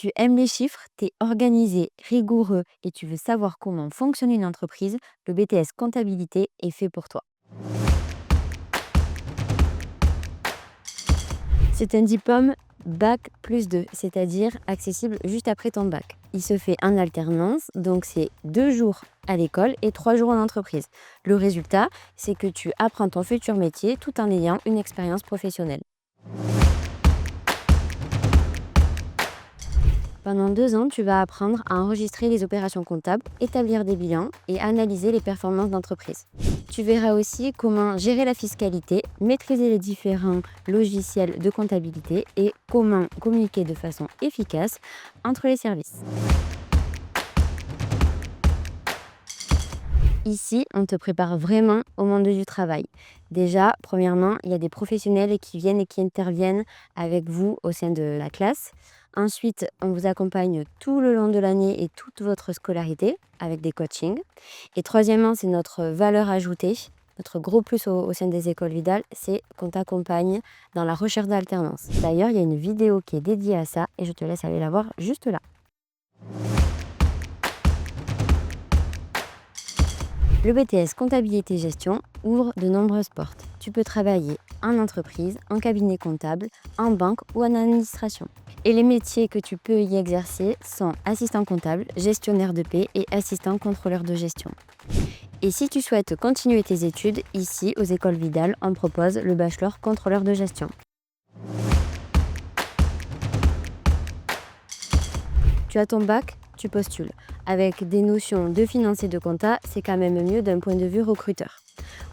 Tu aimes les chiffres, tu es organisé, rigoureux et tu veux savoir comment fonctionne une entreprise, le BTS Comptabilité est fait pour toi. C'est un diplôme bac+2, c'est-à-dire accessible juste après ton bac. Il se fait en alternance, donc c'est 2 jours à l'école et 3 jours en entreprise. Le résultat, c'est que tu apprends ton futur métier tout en ayant une expérience professionnelle. Pendant 2 ans, tu vas apprendre à enregistrer les opérations comptables, établir des bilans et analyser les performances d'entreprise. Tu verras aussi comment gérer la fiscalité, maîtriser les différents logiciels de comptabilité et comment communiquer de façon efficace entre les services. Ici, on te prépare vraiment au monde du travail. Déjà, premièrement, il y a des professionnels qui viennent et qui interviennent avec vous au sein de la classe. Ensuite, on vous accompagne tout le long de l'année et toute votre scolarité avec des coachings. Et troisièmement, c'est notre valeur ajoutée. Notre gros plus au sein des écoles Vidal, c'est qu'on t'accompagne dans la recherche d'alternance. D'ailleurs, il y a une vidéo qui est dédiée à ça et je te laisse aller la voir juste là. Le BTS Comptabilité Gestion ouvre de nombreuses portes. Tu peux travailler en entreprise, en cabinet comptable, en banque ou en administration. Et les métiers que tu peux y exercer sont assistant comptable, gestionnaire de paie et assistant contrôleur de gestion. Et si tu souhaites continuer tes études, ici, aux écoles Vidal, on propose le bachelor contrôleur de gestion. Tu as ton bac, tu postules. Avec des notions de finance et de compta, c'est quand même mieux d'un point de vue recruteur.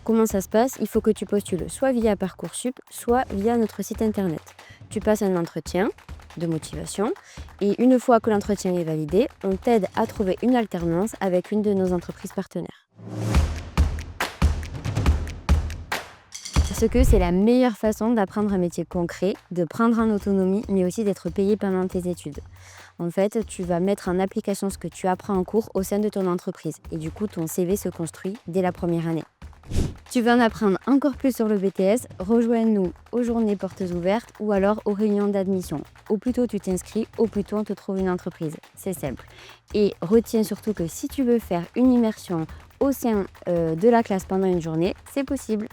Comment ça se passe? Il faut que tu postules soit via Parcoursup, soit via notre site internet. Tu passes un entretien de motivation et une fois que l'entretien est validé, on t'aide à trouver une alternance avec une de nos entreprises partenaires. Parce que c'est la meilleure façon d'apprendre un métier concret, de prendre en autonomie, mais aussi d'être payé pendant tes études. En fait, tu vas mettre en application ce que tu apprends en cours au sein de ton entreprise. Et du coup, ton CV se construit dès la première année. Tu veux en apprendre encore plus sur le BTS, rejoins-nous aux journées portes ouvertes ou alors aux réunions d'admission. Au plus tôt tu t'inscris, au plus tôt on te trouve une entreprise. C'est simple. Et retiens surtout que si tu veux faire une immersion au sein de la classe pendant une journée, c'est possible.